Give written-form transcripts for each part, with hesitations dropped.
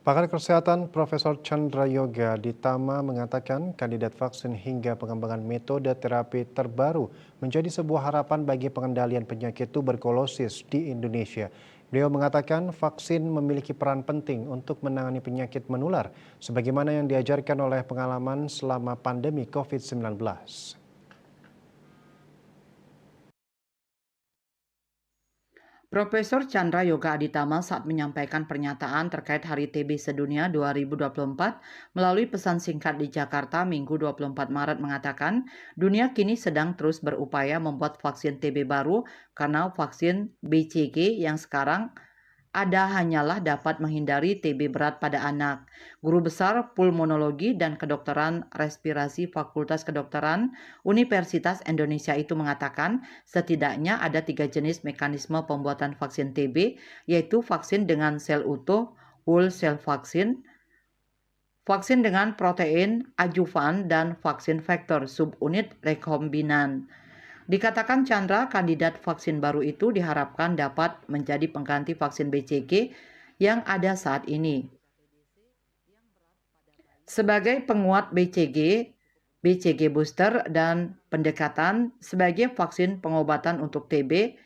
Pakar Kesehatan Profesor Chandra Yoga Ditama mengatakan kandidat vaksin hingga pengembangan metode terapi terbaru menjadi sebuah harapan bagi pengendalian penyakit tuberkulosis di Indonesia. Beliau mengatakan vaksin memiliki peran penting untuk menangani penyakit menular, sebagaimana yang diajarkan oleh pengalaman selama pandemi COVID-19. Profesor Chandra Yoga Aditama saat menyampaikan pernyataan terkait Hari TB Sedunia 2024 melalui pesan singkat di Jakarta Minggu 24 Maret mengatakan, dunia kini sedang terus berupaya membuat vaksin TB baru karena vaksin BCG yang sekarang ada hanyalah dapat menghindari TB berat pada anak. Guru Besar Pulmonologi dan Kedokteran Respirasi Fakultas Kedokteran Universitas Indonesia itu mengatakan setidaknya ada 3 jenis mekanisme pembuatan vaksin TB, yaitu vaksin dengan sel utuh, whole cell vaksin, vaksin dengan protein adjuvan, dan vaksin vektor subunit rekombinan. Dikatakan Chandra, kandidat vaksin baru itu diharapkan dapat menjadi pengganti vaksin BCG yang ada saat ini. Sebagai penguat BCG booster dan pendekatan sebagai vaksin pengobatan untuk TB,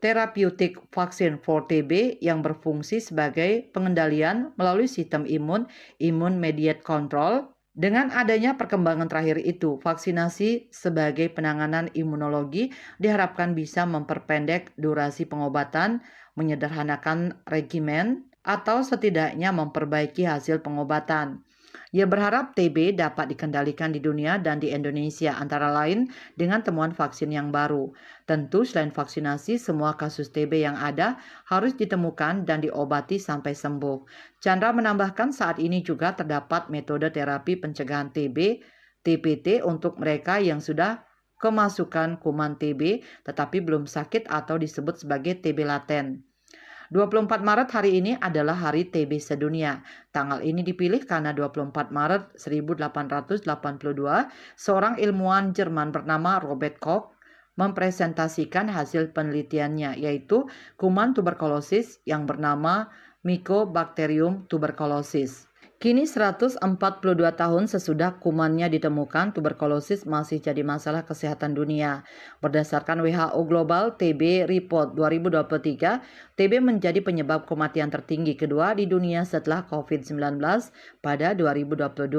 therapeutic vaksin for TB yang berfungsi sebagai pengendalian melalui sistem imun mediated control. Dengan adanya perkembangan terakhir itu, vaksinasi sebagai penanganan imunologi diharapkan bisa memperpendek durasi pengobatan, menyederhanakan regimen, atau setidaknya memperbaiki hasil pengobatan. Ia berharap TB dapat dikendalikan di dunia dan di Indonesia antara lain dengan temuan vaksin yang baru. Tentu selain vaksinasi, semua kasus TB yang ada harus ditemukan dan diobati sampai sembuh. Chandra menambahkan saat ini juga terdapat metode terapi pencegahan TB, TPT untuk mereka yang sudah kemasukan kuman TB tetapi belum sakit atau disebut sebagai TB laten. 24 Maret hari ini adalah Hari TB Sedunia. Tanggal ini dipilih karena 24 Maret 1882, seorang ilmuwan Jerman bernama Robert Koch mempresentasikan hasil penelitiannya, yaitu kuman tuberkulosis yang bernama Mycobacterium tuberculosis. Kini 142 tahun sesudah kumannya ditemukan, tuberkulosis masih jadi masalah kesehatan dunia. Berdasarkan WHO Global TB Report 2023, TB menjadi penyebab kematian tertinggi kedua di dunia setelah COVID-19 pada 2022.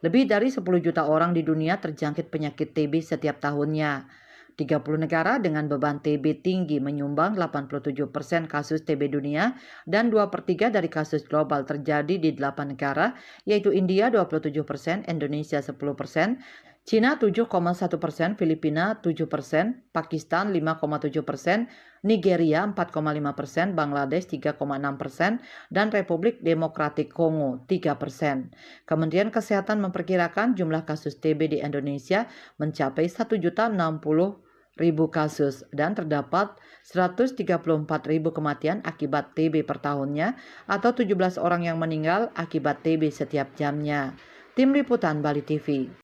Lebih dari 10 juta orang di dunia terjangkit penyakit TB setiap tahunnya. 30 negara dengan beban TB tinggi menyumbang 87% kasus TB dunia dan 2/3 dari kasus global terjadi di 8 negara, yaitu India 27%, Indonesia 10%, Cina 7,1%, Filipina 7%, Pakistan 5,7%, Nigeria 4,5%, Bangladesh 3,6%, dan Republik Demokratik Kongo 3%. Kementerian Kesehatan memperkirakan jumlah kasus TB di Indonesia mencapai 1.060.000 kasus dan terdapat 134.000 kematian akibat TB per tahunnya atau 17 orang yang meninggal akibat TB setiap jamnya. Tim Liputan Bali TV.